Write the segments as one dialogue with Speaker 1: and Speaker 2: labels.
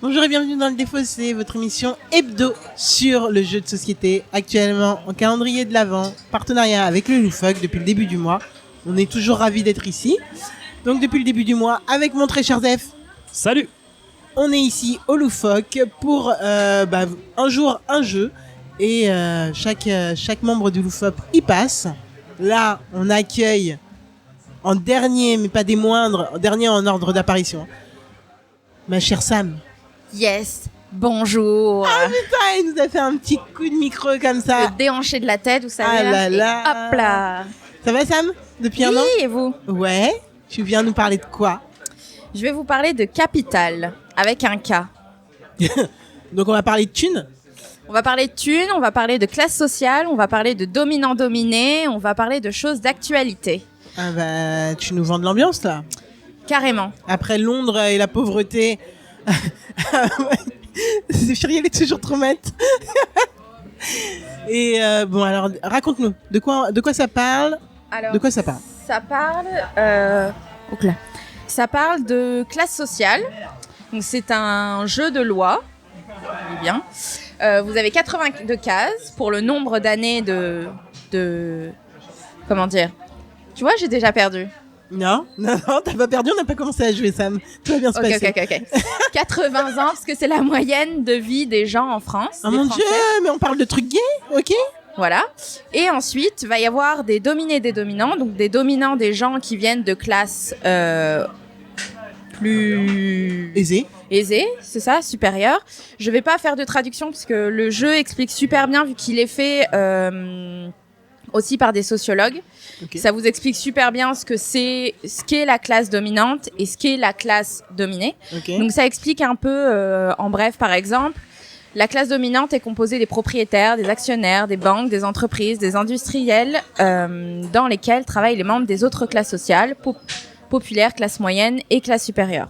Speaker 1: Bonjour et bienvenue dans le Défaussé, votre émission hebdo sur le jeu de société. Actuellement en calendrier de l'Avent, partenariat avec le Loufoque depuis le début du mois. On est toujours ravis d'être ici. Donc depuis le début du mois, avec mon très cher Zef.
Speaker 2: Salut.
Speaker 1: On est ici au Loufoque pour un jour, un jeu. Et chaque membre du Loufoque y passe. Là, on accueille en dernier, mais pas des moindres, en dernier en ordre d'apparition, ma chère Sam.
Speaker 3: Yes, bonjour.
Speaker 1: Ah putain, il nous a fait un petit coup de micro comme ça.
Speaker 3: Le déhanché de la tête, vous savez.
Speaker 1: Ah là
Speaker 3: et
Speaker 1: là.
Speaker 3: hop là.
Speaker 1: Ça va Sam? Depuis un an?
Speaker 3: Oui, et vous?
Speaker 1: Ouais. Tu viens nous parler de quoi?
Speaker 3: Je vais vous parler de capital, avec un K.
Speaker 1: Donc on va parler de thunes.
Speaker 3: On va parler de thunes, on va parler de classe sociale, on va parler de dominant-dominé, on va parler de choses d'actualité.
Speaker 1: Ah bah, tu nous vends de l'ambiance là.
Speaker 3: Carrément.
Speaker 1: Après Londres et la pauvreté. Zéphiriel est toujours trop maître. Et bon alors raconte-nous de quoi ça parle.
Speaker 3: Alors,
Speaker 1: de quoi ça parle?
Speaker 3: Ça parle ça parle de classe sociale. Donc c'est un jeu de loi. Eh bien, vous avez 82 cases pour le nombre d'années de comment dire. Tu vois, j'ai déjà perdu.
Speaker 1: Non, t'as pas perdu, on n'a pas commencé à jouer, Sam. Tout va bien se passer.
Speaker 3: Ok. 80 ans, parce que c'est la moyenne de vie des gens en France.
Speaker 1: Oh mon Dieu, mais on parle de trucs gays, ok?
Speaker 3: Voilà. Et ensuite, il va y avoir des dominés, des dominants. Donc, des dominants, des gens qui viennent de classes plus
Speaker 1: aisées,
Speaker 3: c'est ça, supérieures. Je vais pas faire de traduction, parce que le jeu explique super bien, vu qu'il est fait aussi par des sociologues. Okay. Ça vous explique super bien ce qu'est la classe dominante et ce qu'est la classe dominée. Okay. Donc ça explique un peu, en bref, par exemple, la classe dominante est composée des propriétaires, des actionnaires, des banques, des entreprises, des industriels, dans lesquels travaillent les membres des autres classes sociales, populaires, classe moyenne et classe supérieure.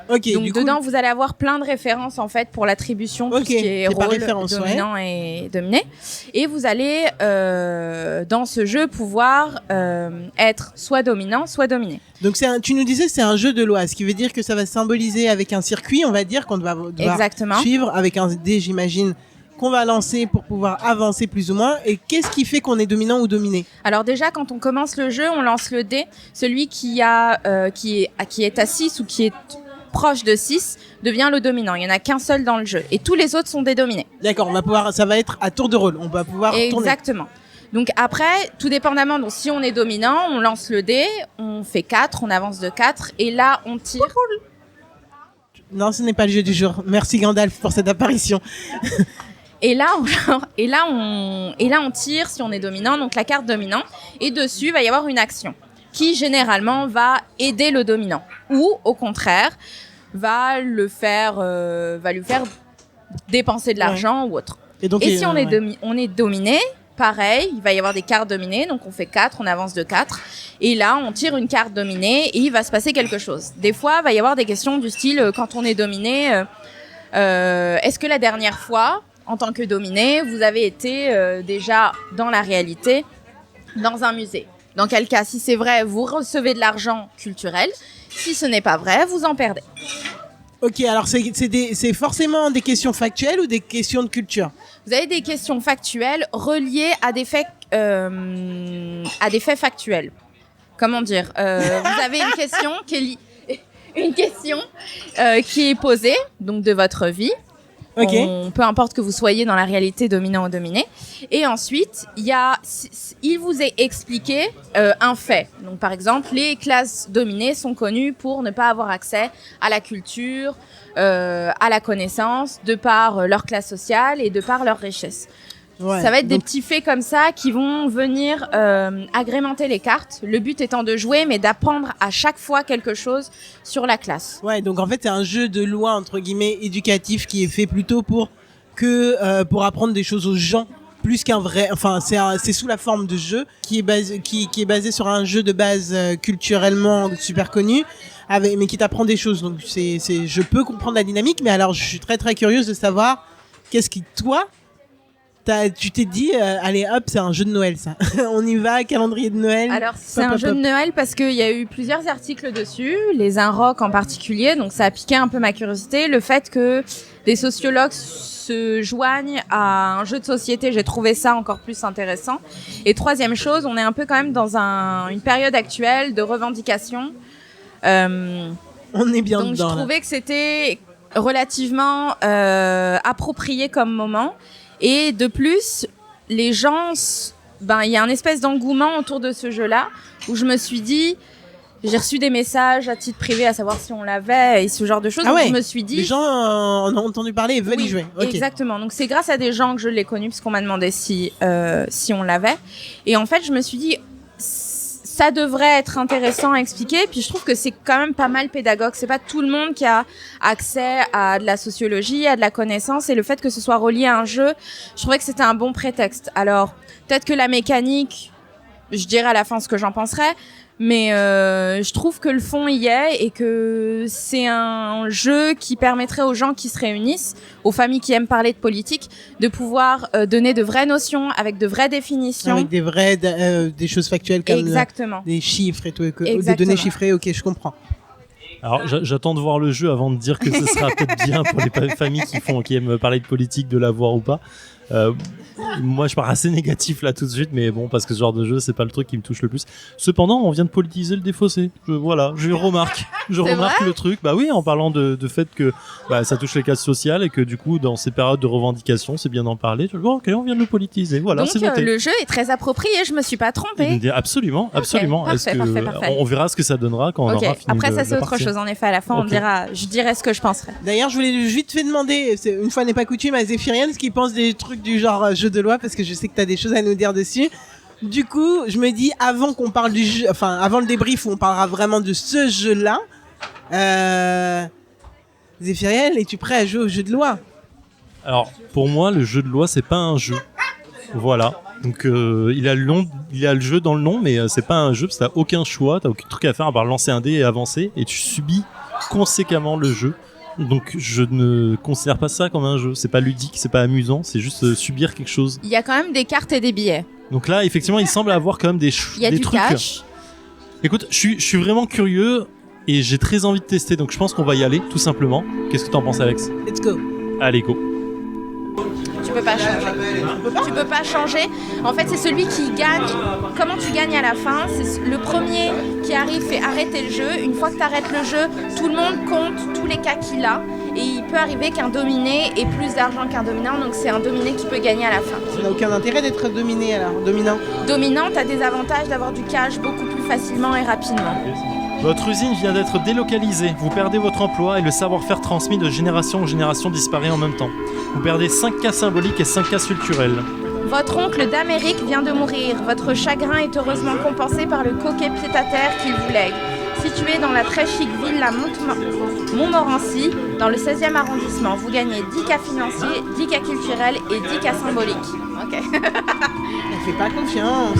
Speaker 1: Okay,
Speaker 3: donc dedans, vous allez avoir plein de références en fait pour l'attribution, tout ce qui est rôle, dominant et dominé. Et vous allez dans ce jeu pouvoir être soit dominant, soit dominé.
Speaker 1: Donc tu nous disais c'est un jeu de loi, ce qui veut dire que ça va symboliser avec un circuit, on va dire qu'on va devoir suivre avec un dé, j'imagine, qu'on va lancer pour pouvoir avancer plus ou moins. Et qu'est-ce qui fait qu'on est dominant ou dominé? Alors
Speaker 3: déjà, quand on commence le jeu, on lance le dé. Celui qui est à 6 ou qui est proche de 6 devient le dominant. Il n'y en a qu'un seul dans le jeu. Et tous les autres sont des dominés.
Speaker 1: D'accord, ça va être à tour de rôle. On va pouvoir tourner.
Speaker 3: Exactement. Donc après, tout dépendamment, donc si on est dominant, on lance le dé, on fait 4, on avance de 4, et là, on tire.
Speaker 1: Non, ce n'est pas le jeu du jour. Merci Gandalf pour cette apparition.
Speaker 3: Et là, on tire si on est dominant, donc la carte dominant. Et dessus, il va y avoir une action qui, généralement, va aider le dominant. Ou, au contraire, va lui faire dépenser de l'argent ou autre. Et si on est dominé, pareil, il va y avoir des cartes dominées. Donc, on fait 4, on avance de 4. Et là, on tire une carte dominée et il va se passer quelque chose. Des fois, il va y avoir des questions du style, quand on est dominé, est-ce que la dernière fois, en tant que dominé, vous avez été déjà dans la réalité, dans un musée? Dans quel cas, si c'est vrai, vous recevez de l'argent culturel. Si ce n'est pas vrai, vous en perdez.
Speaker 1: Ok, alors c'est forcément des questions factuelles ou des questions de culture?
Speaker 3: Vous avez des questions factuelles reliées à des faits factuels. Comment dire vous avez une question qui est posée, donc de votre vie. Okay. Peu importe que vous soyez dans la réalité dominant ou dominé. Et ensuite, il vous est expliqué un fait. Donc, par exemple, les classes dominées sont connues pour ne pas avoir accès à la culture, à la connaissance, de par leur classe sociale et de par leur richesse. Ouais, ça va être des petits faits comme ça qui vont venir agrémenter les cartes. Le but étant de jouer, mais d'apprendre à chaque fois quelque chose sur la classe.
Speaker 1: Ouais, donc en fait, c'est un jeu de loi, entre guillemets, éducatif qui est fait plutôt pour apprendre des choses aux gens, plus qu'un vrai... Enfin, c'est sous la forme de jeu qui est basé sur un jeu de base culturellement super connu, mais qui t'apprend des choses. Donc, je peux comprendre la dynamique, mais alors, je suis très, très curieuse de savoir qu'est-ce qui, toi... tu t'es dit, allez hop, c'est un jeu de Noël ça. On y va, calendrier de Noël.
Speaker 3: Alors c'est un jeu de Noël parce qu'il y a eu plusieurs articles dessus, les Inrocks en particulier, donc ça a piqué un peu ma curiosité. Le fait que des sociologues se joignent à un jeu de société, j'ai trouvé ça encore plus intéressant. Et troisième chose, on est un peu quand même dans une période actuelle de revendication.
Speaker 1: On est bien
Speaker 3: donc
Speaker 1: dedans.
Speaker 3: Donc je trouvais que c'était relativement approprié comme moment. Et de plus, les gens, il y a un espèce d'engouement autour de ce jeu-là où je me suis dit, j'ai reçu des messages à titre privé à savoir si on l'avait et ce genre de choses.
Speaker 1: Ah ouais,
Speaker 3: je me suis dit,
Speaker 1: les gens en ont entendu parler et veulent y jouer. Okay.
Speaker 3: Exactement. Donc c'est grâce à des gens que je l'ai connu parce qu'on m'a demandé si on l'avait. Et en fait, je me suis dit, ça devrait être intéressant à expliquer. Puis je trouve que c'est quand même pas mal pédagogue. C'est pas tout le monde qui a accès à de la sociologie, à de la connaissance. Et le fait que ce soit relié à un jeu, je trouvais que c'était un bon prétexte. Alors, peut-être que la mécanique, je dirais à la fin ce que j'en penserais. Mais je trouve que le fond y est et que c'est un jeu qui permettrait aux gens qui se réunissent, aux familles qui aiment parler de politique, de pouvoir donner de vraies notions avec de vraies définitions.
Speaker 1: Avec des choses factuelles comme des chiffres et tout, des données chiffrées, ok, je comprends.
Speaker 2: Alors j'attends de voir le jeu avant de dire que ce sera peut-être bien pour les familles qui aiment parler de politique de l'avoir ou pas. Moi je pars assez négatif là tout de suite, mais bon, parce que ce genre de jeu c'est pas le truc qui me touche le plus. Cependant on vient de politiser le défaussé, je remarque le truc, bah oui, en parlant de fait que ça touche les classes sociales et que du coup dans ces périodes de revendication c'est bien d'en parler. Ok, on vient de le politiser, voilà.
Speaker 3: Donc
Speaker 2: c'est noté.
Speaker 3: Le jeu est très approprié, je me suis pas trompée.
Speaker 2: Absolument.
Speaker 3: Okay, parfait.
Speaker 2: On verra ce que ça donnera quand on aura fini.
Speaker 3: Après ça c'est autre
Speaker 2: partie.
Speaker 3: Chose en effet, à la fin je dirai ce que je penserais.
Speaker 1: D'ailleurs je voulais vite fait demander, une fois n'est pas coutume, à Zéphirienne ce qu'il pense des trucs du genre jeu de loi, parce que je sais que t'as des choses à nous dire dessus. Du coup, je me dis, avant qu'on parle du jeu, enfin, avant le débrief où on parlera vraiment de ce jeu-là, Zéphiriel, es-tu prêt à jouer au jeu de loi?
Speaker 2: Alors, pour moi, le jeu de loi, c'est pas un jeu. Voilà. Donc, il a le jeu dans le nom, mais c'est pas un jeu, parce que t'as aucun choix, t'as aucun truc à faire à part lancer un dé et avancer, et tu subis conséquemment le jeu. Donc je ne considère pas ça comme un jeu, c'est pas ludique, c'est pas amusant, c'est juste subir quelque chose.
Speaker 3: Il y a quand même des cartes et des billets.
Speaker 2: Donc là effectivement il semble avoir quand même des trucs.
Speaker 3: Il y a du cash.
Speaker 2: Écoute, je suis vraiment curieux et j'ai très envie de tester, donc je pense qu'on va y aller tout simplement. Qu'est-ce que t'en penses, Alex?
Speaker 1: Let's go.
Speaker 2: Allez, go.
Speaker 3: Tu peux pas changer. Tu peux pas changer. En fait, c'est celui qui gagne. Comment tu gagnes à la fin? C'est le premier qui arrive fait arrêter le jeu. Une fois que tu arrêtes le jeu, tout le monde compte tous les cas qu'il a. Et il peut arriver qu'un dominé ait plus d'argent qu'un dominant. Donc c'est un dominé qui peut gagner à la fin.
Speaker 1: Ça n'a aucun intérêt d'être dominé alors, dominant.
Speaker 3: Dominant, tu as des avantages d'avoir du cash beaucoup plus facilement et rapidement.
Speaker 2: Votre usine vient d'être délocalisée. Vous perdez votre emploi et le savoir-faire transmis de génération en génération disparaît en même temps. Vous perdez 5 cas symboliques et 5 cas culturels.
Speaker 3: Votre oncle d'Amérique vient de mourir. Votre chagrin est heureusement compensé par le coquet pied-à-terre qu'il vous lègue. Situé dans la très chic villa Montmorency, dans le 16e arrondissement, vous gagnez 10 cas financiers, 10 cas culturels et 10 cas symboliques. Ok.
Speaker 1: Elle fait pas confiance.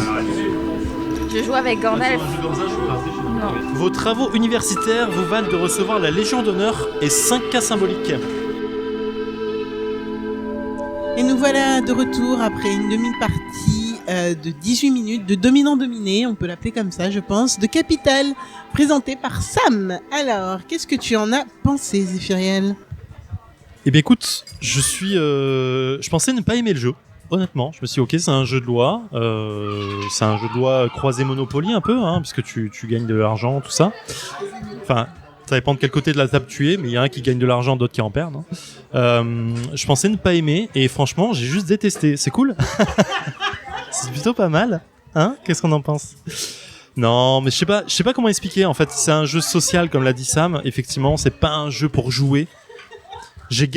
Speaker 3: Je joue avec Gandalf. Non.
Speaker 2: Vos travaux universitaires vous valent de recevoir la Légion d'honneur et 5 cas symboliques.
Speaker 1: Et nous voilà de retour après une demi-partie de 18 minutes de dominant-dominé, on peut l'appeler comme ça je pense, de Capital, présenté par Sam. Alors, qu'est-ce que tu en as pensé, Zéphiriel?
Speaker 2: Eh bien écoute, je pensais ne pas aimer le jeu. Honnêtement, je me suis dit, ok, c'est un jeu de loi, c'est un jeu de loi croisé Monopoly un peu, puisque tu gagnes de l'argent, tout ça. Enfin, ça dépend de quel côté de la table tu es, mais il y a un qui gagne de l'argent, d'autres qui en perdent. Je pensais ne pas aimer, et franchement, j'ai juste détesté. C'est cool. C'est plutôt pas mal. Qu'est-ce qu'on en pense? Non, mais je sais pas comment expliquer. En fait, c'est un jeu social, comme l'a dit Sam. Effectivement, c'est pas un jeu pour jouer. J'ai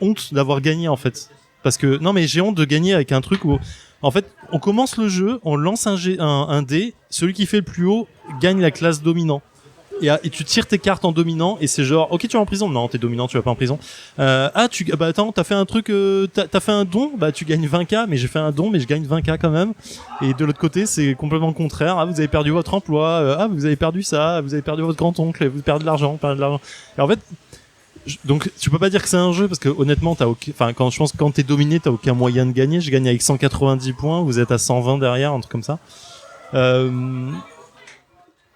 Speaker 2: honte d'avoir gagné, en fait. Parce que, non, mais j'ai honte de gagner avec un truc où, en fait, on commence le jeu, on lance un dé, celui qui fait le plus haut gagne la classe dominant. Et tu tires tes cartes en dominant, et c'est genre, ok, tu vas en prison? Non, t'es dominant, tu vas pas en prison. Attends, t'as fait un truc, t'as fait un don? Tu gagnes 20K, mais j'ai fait un don, mais je gagne 20K quand même. Et de l'autre côté, c'est complètement le contraire. Vous avez perdu votre emploi, vous avez perdu ça, vous avez perdu votre grand-oncle, vous perdez de l'argent, Et en fait, Donc tu peux pas dire que c'est un jeu parce que honnêtement quand t'es dominé t'as aucun moyen de gagner. Je gagne avec 190 points, vous êtes à 120 derrière, un truc comme ça. Je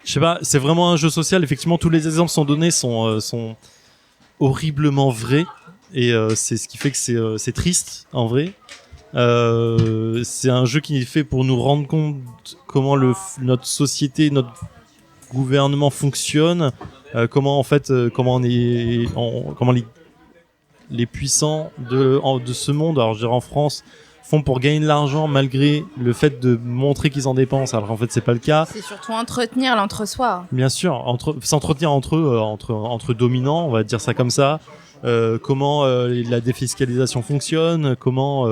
Speaker 2: sais pas, c'est vraiment un jeu social. Effectivement, tous les exemples sont donnés sont horriblement vrais et c'est ce qui fait que c'est triste en vrai. C'est un jeu qui est fait pour nous rendre compte comment notre société, notre gouvernement fonctionne, comment les puissants de ce monde, alors je dirais en France, font pour gagner de l'argent malgré le fait de montrer qu'ils en dépensent, alors qu'en fait c'est pas le cas.
Speaker 3: C'est surtout entretenir l'entre-soi.
Speaker 2: Bien sûr, s'entretenir entre eux, entre dominants, on va dire ça comme ça. Comment la défiscalisation fonctionne, comment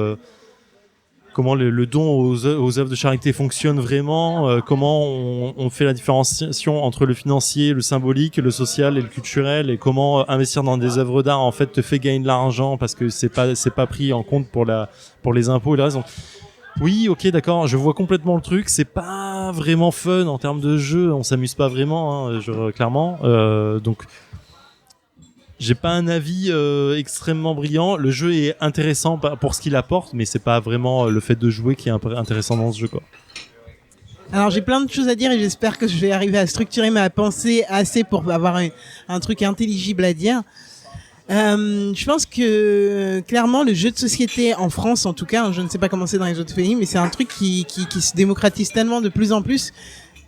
Speaker 2: le don aux œuvres de charité fonctionne vraiment, comment on fait la différenciation entre le financier, le symbolique, le social et le culturel, et comment investir dans des œuvres d'art en fait te fait gagner de l'argent parce que c'est pas pris en compte pour les impôts et les raisons. Oui, ok, d'accord, je vois complètement le truc. C'est pas vraiment fun en termes de jeu, on s'amuse pas vraiment, clairement. Donc j'ai pas un avis extrêmement brillant. Le jeu est intéressant pour ce qu'il apporte, mais c'est pas vraiment le fait de jouer qui est intéressant dans ce jeu, quoi.
Speaker 1: Alors j'ai plein de choses à dire et j'espère que je vais arriver à structurer ma pensée assez pour avoir un truc intelligible à dire. Je pense que clairement le jeu de société en France, en tout cas, je ne sais pas comment c'est dans les autres pays, mais c'est un truc qui se démocratise tellement de plus en plus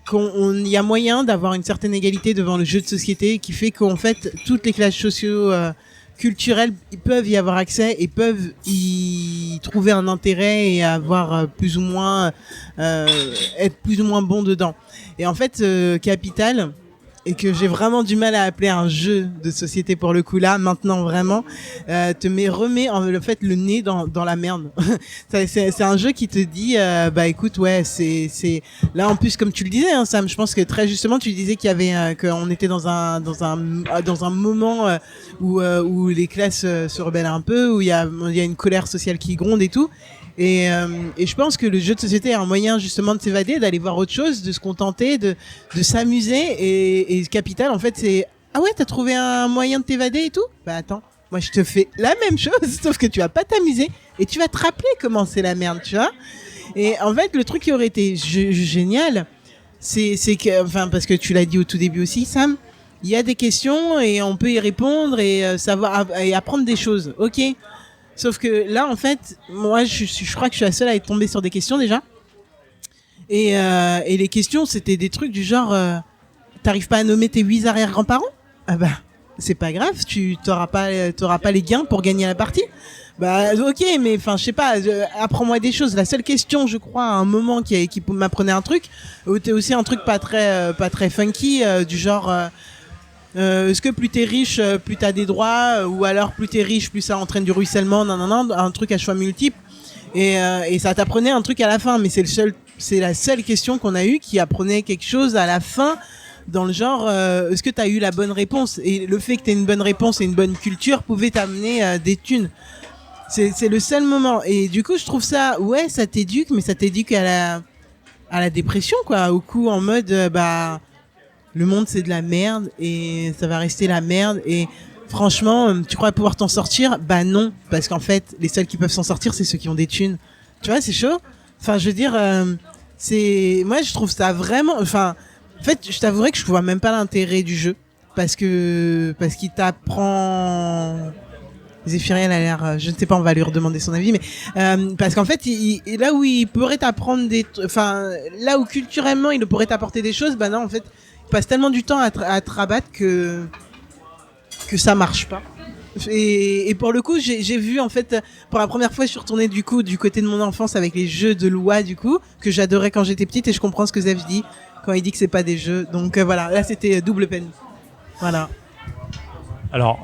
Speaker 1: qu'il y a moyen d'avoir une certaine égalité devant le jeu de société qui fait qu'en fait toutes les classes socio-culturelles peuvent y avoir accès et peuvent y trouver un intérêt et avoir plus ou moins être plus ou moins bon dedans. Et en fait Capital, et que j'ai vraiment du mal à appeler un jeu de société pour le coup là, maintenant vraiment, remet le fait le nez dans la merde. c'est un jeu qui te dit, bah écoute, ouais, c'est là en plus comme tu le disais, hein, Sam, je pense que très justement tu disais qu'il y avait, qu'on était dans un moment où les classes se rebellent un peu, où il y a une colère sociale qui gronde et tout. Et je pense que le jeu de société est un moyen justement de s'évader, d'aller voir autre chose, de se contenter, de s'amuser. Et Capital, en fait, c'est ah ouais, t'as trouvé un moyen de t'évader et tout. Bah attends, moi je te fais la même chose, sauf que tu vas pas t'amuser et tu vas te rappeler comment c'est la merde, tu vois. Et en fait, le truc qui aurait été génial, c'est que, enfin, parce que tu l'as dit au tout début aussi, Sam, il y a des questions et on peut y répondre et savoir et apprendre des choses. Ok. Sauf que là, en fait, moi, je crois que je suis la seule à être tombée sur des questions déjà. Et les questions, c'était des trucs du genre, t'arrives pas à nommer tes 8 arrière-grands-parents ? Ah bah, c'est pas grave, t'auras pas les gains pour gagner la partie. Bah, ok, mais enfin, je sais pas, apprends-moi des choses. La seule question, je crois, à un moment qui m'apprenait un truc, c'était aussi un truc pas très funky, du genre. Est-ce que plus t'es riche, plus t'as des droits, ou alors plus t'es riche, plus ça entraîne du ruissellement, un truc à choix multiples. Et ça t'apprenait un truc à la fin, mais c'est la seule question qu'on a eue qui apprenait quelque chose à la fin, dans le genre, est-ce que t'as eu la bonne réponse ? Et le fait que t'aies une bonne réponse et une bonne culture pouvait t'amener des thunes. C'est le seul moment. Et du coup, je trouve ça, ouais, ça t'éduque, mais ça t'éduque à la dépression, quoi, au coup, en mode, le monde c'est de la merde et ça va rester la merde et franchement tu crois pouvoir t'en sortir ? Bah non, parce qu'en fait les seuls qui peuvent s'en sortir c'est ceux qui ont des thunes, tu vois, c'est chaud. Enfin je veux dire moi je trouve ça vraiment, enfin en fait je t'avouerai que je vois même pas l'intérêt du jeu parce qu'il t'apprend. Zéphiriel a l'air, je ne sais pas, on va lui redemander son avis, mais parce qu'en fait, là où il pourrait t'apprendre là où culturellement il pourrait t'apporter des choses, bah non, en fait, il passe tellement du temps à te rabattre que ça marche pas. Et pour le coup, j'ai vu, en fait, pour la première fois, je suis retournée du côté de mon enfance avec les jeux de loi, du coup, que j'adorais quand j'étais petite, et je comprends ce que Zef dit quand il dit que c'est pas des jeux. Donc voilà, là c'était double peine. Voilà.
Speaker 2: Alors,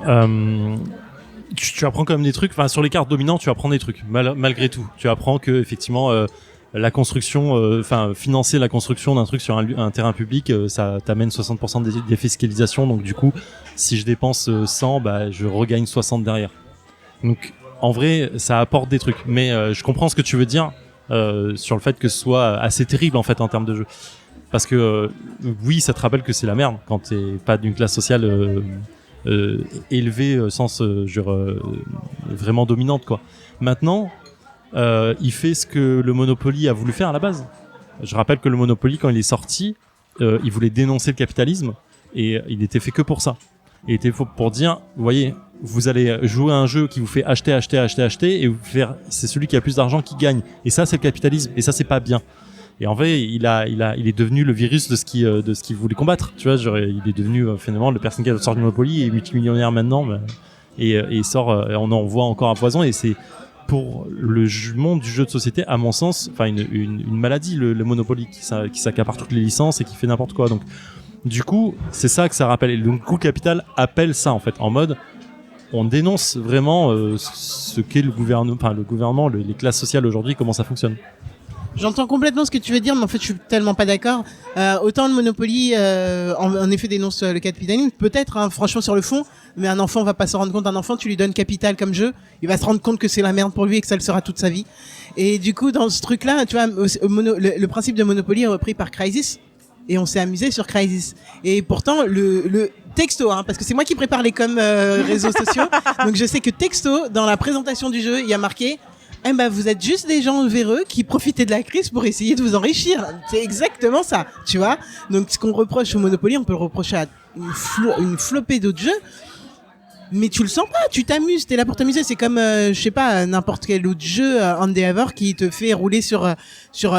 Speaker 2: tu apprends quand même des trucs. Enfin, sur les cartes dominantes, tu apprends des trucs malgré tout. Tu apprends que effectivement, la construction, financer la construction d'un truc sur un terrain public, ça t'amène 60% de défiscalisation. Donc du coup, si je dépense 100, bah je regagne 60 derrière. Donc en vrai, ça apporte des trucs. Mais je comprends ce que tu veux dire sur le fait que ce soit assez terrible en fait en termes de jeu. Parce que oui, ça te rappelle que c'est la merde quand t'es pas d'une classe sociale élevée sens vraiment dominante, quoi. Maintenant, il fait ce que le Monopoly a voulu faire à la base. Je rappelle que le Monopoly, quand il est sorti, il voulait dénoncer le capitalisme et il était fait que pour ça. Il était fait pour dire, vous voyez, vous allez jouer à un jeu qui vous fait acheter et vous faire, c'est celui qui a plus d'argent qui gagne. Et ça, c'est le capitalisme. Et ça, c'est pas bien. Et en vrai, il est devenu le virus de ce qu'il voulait combattre. Tu vois, il est devenu finalement le personne qui sort du Monopoly et multimillionnaire maintenant, et il sort, on en voit encore à foison. Et c'est pour le monde du jeu de société, à mon sens, enfin une maladie, le Monopoly qui s'accapare toutes les licences et qui fait n'importe quoi. Donc, du coup, c'est ça que ça rappelle. Et donc, Coup Capital appelle ça en fait, en mode, on dénonce vraiment ce qu'est le gouvernement, les classes sociales aujourd'hui, comment ça fonctionne.
Speaker 1: J'entends complètement ce que tu veux dire, mais en fait, je suis tellement pas d'accord. Autant le Monopoly, en effet, dénonce le capitalisme, peut-être, hein, franchement, sur le fond, mais un enfant va pas se rendre compte. Un enfant, tu lui donnes Capital comme jeu, il va se rendre compte que c'est la merde pour lui et que ça le sera toute sa vie. Et du coup, dans ce truc-là, tu vois, le principe de Monopoly est repris par Crysis, et on s'est amusé sur Crysis. Et pourtant, le texto, hein, parce que c'est moi qui prépare les réseaux sociaux, donc je sais que texto, dans la présentation du jeu, il y a marqué vous êtes juste des gens véreux qui profitaient de la crise pour essayer de vous enrichir. C'est exactement ça, tu vois. Donc, ce qu'on reproche au Monopoly, on peut le reprocher à une flopée d'autres jeux. Mais tu le sens pas, tu t'amuses, t'es là pour t'amuser. C'est comme, je sais pas, n'importe quel autre jeu Endeavor qui te fait rouler sur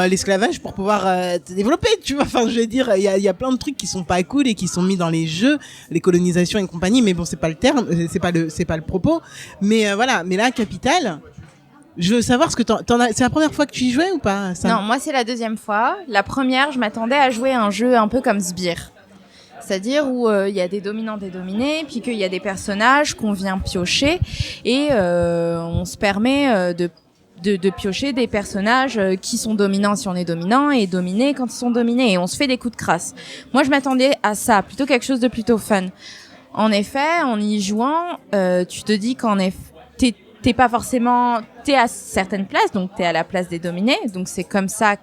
Speaker 1: l'esclavage pour pouvoir te développer, tu vois. Enfin, je veux dire, il y a plein de trucs qui sont pas cool et qui sont mis dans les jeux, les colonisations et compagnie. Mais bon, c'est pas le terme, c'est pas le propos. Mais voilà. Mais là, Capital. Je veux savoir ce que c'est la première fois que tu y jouais ou pas, ça?
Speaker 3: Non, moi c'est la deuxième fois. La première, je m'attendais à jouer à un jeu un peu comme Sbire. C'est-à-dire où il y a des dominants, des dominés, puis qu'il y a des personnages qu'on vient piocher et on se permet de piocher des personnages qui sont dominants si on est dominant et dominés quand ils sont dominés. Et on se fait des coups de crasse. Moi, je m'attendais à ça, plutôt quelque chose de plutôt fun. En effet, en y jouant, tu te dis qu'en effet, t'es à certaines places, donc t'es à la place des dominés, donc c'est comme ça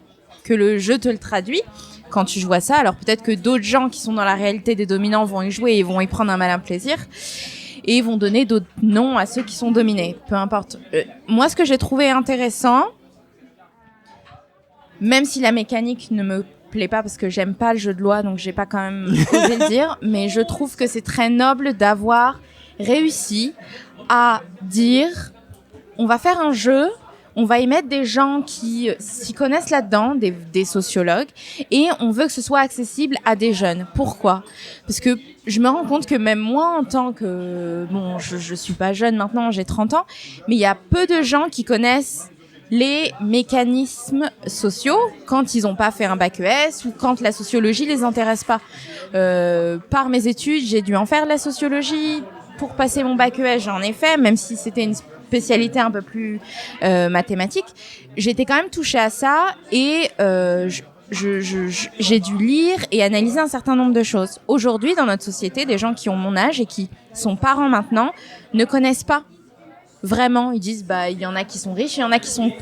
Speaker 3: que le jeu te le traduit quand tu joues à ça. Alors peut-être que d'autres gens qui sont dans la réalité des dominants vont y jouer et vont y prendre un malin plaisir et vont donner d'autres noms à ceux qui sont dominés, peu importe. Moi, ce que j'ai trouvé intéressant, même si la mécanique ne me plaît pas parce que j'aime pas le jeu de loi, donc j'ai pas quand même osé le dire, mais je trouve que c'est très noble d'avoir réussi à dire on va faire un jeu, on va y mettre des gens qui s'y connaissent là-dedans, des sociologues, et on veut que ce soit accessible à des jeunes. Pourquoi ? Parce que je me rends compte que même moi, en tant que... Bon, je suis pas jeune maintenant, j'ai 30 ans, mais il y a peu de gens qui connaissent les mécanismes sociaux quand ils n'ont pas fait un bac ES ou quand la sociologie les intéresse pas. Par mes études, j'ai dû en faire de la sociologie. Pour passer mon bac ES, j'en ai fait, même si c'était une spécialité un peu plus mathématique. J'étais quand même touchée à ça et j'ai dû lire et analyser un certain nombre de choses. Aujourd'hui, dans notre société, des gens qui ont mon âge et qui sont parents maintenant ne connaissent pas vraiment. Ils disent, il y en a qui sont riches, il y en a qui sont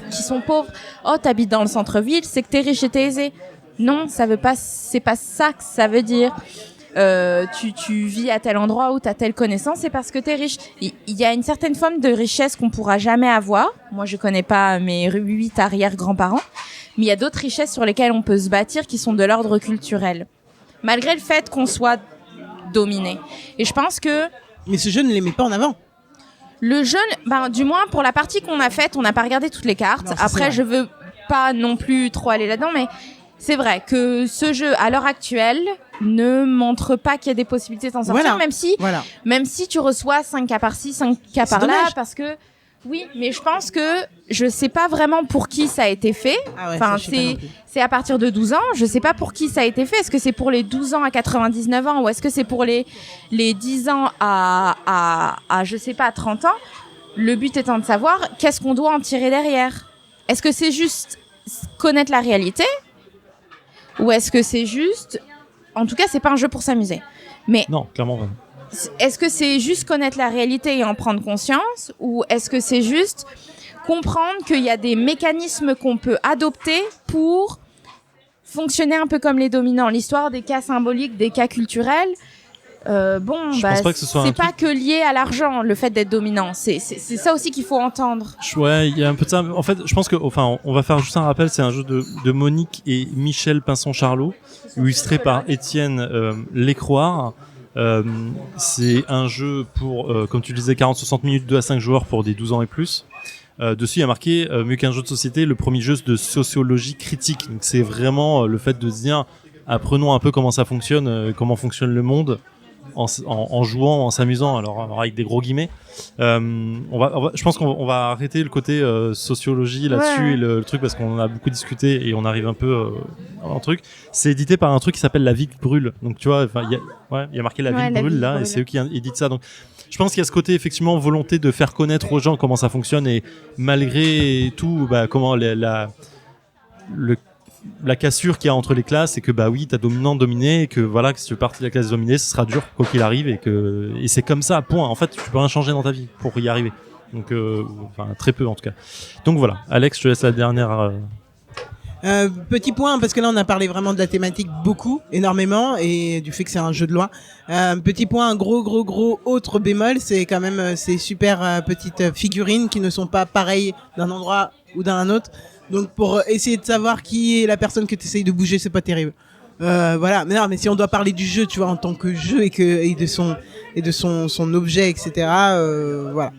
Speaker 3: pauvres. Oh, t'habites dans le centre-ville, c'est que t'es riche et t'es aisé. Non, c'est pas ça que ça veut dire. Tu vis à tel endroit où t'as telle connaissance, c'est parce que t'es riche. Il y a une certaine forme de richesse qu'on pourra jamais avoir. Moi, je connais pas mes 8 arrière-grands-parents, mais il y a d'autres richesses sur lesquelles on peut se bâtir qui sont de l'ordre culturel, malgré le fait qu'on soit dominé. Et je pense que...
Speaker 1: Mais ce jeu ne les met pas en avant.
Speaker 3: Le jeu, du moins pour la partie qu'on a faite, on n'a pas regardé toutes les cartes. Non, après, je veux pas non plus trop aller là-dedans, mais c'est vrai que ce jeu, à l'heure actuelle, ne montre pas qu'il y a des possibilités de s'en sortir, même si tu reçois 5 cas par-ci, 5 cas par-là, parce que oui, mais je pense que je sais pas vraiment pour qui ça a été fait. Enfin, c'est à partir de 12 ans, je sais pas pour qui ça a été fait. Est-ce que c'est pour les 12 ans à 99 ans ou est-ce que c'est pour les 10 ans à je sais pas, 30 ans? Le but étant de savoir qu'est-ce qu'on doit en tirer derrière. Est-ce que c'est juste connaître la réalité? Ou est-ce que c'est juste... En tout cas, c'est pas un jeu pour s'amuser. Mais
Speaker 2: non, clairement pas.
Speaker 3: Est-ce que c'est juste connaître la réalité et en prendre conscience? Ou est-ce que c'est juste comprendre qu'il y a des mécanismes qu'on peut adopter pour fonctionner un peu comme les dominants? L'histoire des cas symboliques, des cas culturels, Bon,
Speaker 2: Je pense pas que ce soit un
Speaker 3: c'est
Speaker 2: truc-
Speaker 3: pas que lié à l'argent, le fait d'être dominant. C'est ça aussi qu'il faut entendre.
Speaker 2: Ouais, il y a un peu de ça. En fait, je pense que, enfin, on va faire juste un rappel. C'est un jeu de Monique et Michel Pinson-Charlot, illustré par Étienne Lécroire. C'est un jeu pour, comme tu le disais, 40-60 minutes, 2 à 5 joueurs pour des 12 ans et plus. Dessus, il y a marqué mieux qu'un jeu de société, le premier jeu de sociologie critique. Donc, c'est vraiment le fait de se dire, apprenons un peu comment ça fonctionne, comment fonctionne le monde. En jouant, en s'amusant, alors avec des gros guillemets. Je pense qu'on va arrêter le côté sociologie là-dessus
Speaker 3: Ouais.
Speaker 2: et le truc parce qu'on en a beaucoup discuté et on arrive un peu en truc. C'est édité par un truc qui s'appelle La Ville brûle. Donc tu vois, il y a marqué La Ville brûle là et c'est eux qui éditent ça. Donc je pense qu'il y a ce côté effectivement volonté de faire connaître aux gens comment ça fonctionne et malgré tout, comment la cassure qu'il y a entre les classes, c'est que bah oui, t'as dominant dominé et que voilà, que si tu veux partir de la classe dominée, ce sera dur quoi qu'il arrive et c'est comme ça, point. En fait, tu peux rien changer dans ta vie pour y arriver. Donc très peu en tout cas. Donc voilà, Alex, je te laisse la dernière.
Speaker 1: Petit point, parce que là on a parlé vraiment de la thématique beaucoup, énormément, et du fait que c'est un jeu de loi. Petit point, un gros autre bémol, c'est quand même ces super petites figurines qui ne sont pas pareilles d'un endroit ou d'un autre. Donc pour essayer de savoir qui est la personne que tu essayes de bouger, c'est pas terrible. Voilà, mais non, mais si on doit parler du jeu, tu vois, en tant que jeu et de son objet, etc. Voilà.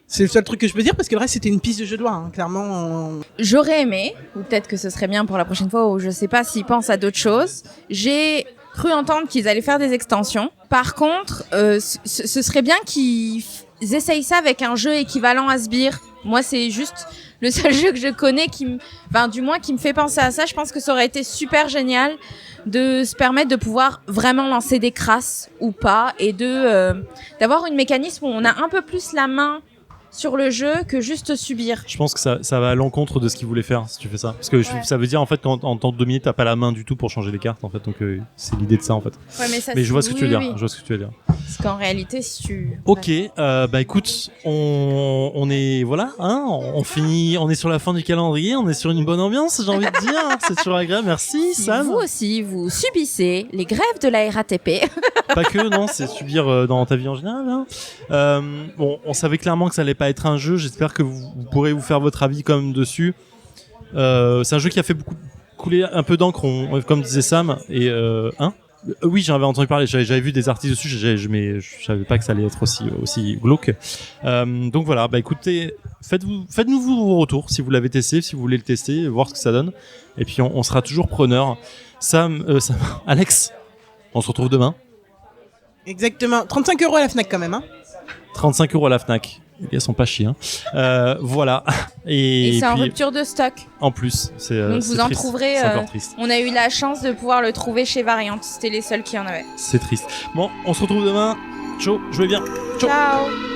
Speaker 1: C'est le seul truc que je peux dire parce que le reste c'était une piste de jeu de loi, hein, clairement.
Speaker 3: J'aurais aimé, ou peut-être que ce serait bien pour la prochaine fois, ou je sais pas s'ils pensent à d'autres choses. J'ai cru entendre qu'ils allaient faire des extensions. Par contre, ce serait bien qu'ils essayent ça avec un jeu équivalent à Sbire. Moi, c'est juste le seul jeu que je connais qui me fait penser à ça. Je pense que ça aurait été super génial de se permettre de pouvoir vraiment lancer des crasses ou pas et d'avoir une mécanisme où on a un peu plus la main sur le jeu que juste subir.
Speaker 2: Je pense que ça va à l'encontre de ce qu'ils voulaient faire si tu fais ça. Parce que ça veut dire en fait qu'en tant que dominé, t'as pas la main du tout pour changer les cartes en fait. Donc c'est l'idée de ça en fait.
Speaker 3: Ouais,
Speaker 2: mais je vois ce que tu veux dire. Je vois ce que tu veux dire.
Speaker 3: Parce qu'en réalité, si tu...
Speaker 2: Ok, écoute, on est voilà, hein, on finit, on est sur la fin du calendrier, on est sur une bonne ambiance, j'ai envie de dire. C'est toujours agréable. Merci
Speaker 3: Si
Speaker 2: Sam.
Speaker 3: vous aussi, vous subissez les grèves de la RATP.
Speaker 2: Pas que, non, c'est subir dans ta vie en général. Hein. Bon, on savait clairement que ça allait pas être un jeu. J'espère que vous pourrez vous faire votre avis quand même dessus. C'est un jeu qui a fait beaucoup couler un peu d'encre, comme disait Sam. Et oui, j'en avais entendu parler. J'avais vu des articles dessus, mais je savais pas que ça allait être aussi glauque. Donc voilà, écoutez, faites-nous vos retours si vous l'avez testé, si vous voulez le tester, voir ce que ça donne. Et puis on sera toujours preneur. Sam, Alex, on se retrouve demain.
Speaker 1: Exactement. 35 € à la Fnac quand même, hein.
Speaker 2: 35 € à la Fnac. Les gars sont pas chiés, hein. Voilà.
Speaker 3: Et c'est en
Speaker 2: puis,
Speaker 3: rupture de stock.
Speaker 2: en plus, c'est
Speaker 3: Donc
Speaker 2: c'est
Speaker 3: vous en
Speaker 2: triste.
Speaker 3: trouverez.
Speaker 2: C'est encore triste.
Speaker 3: On a eu la chance de pouvoir le trouver chez Variant. C'était les seuls qui en avaient.
Speaker 2: C'est triste. Bon, on se retrouve demain. Ciao, jouez bien. Ciao.
Speaker 3: Ciao.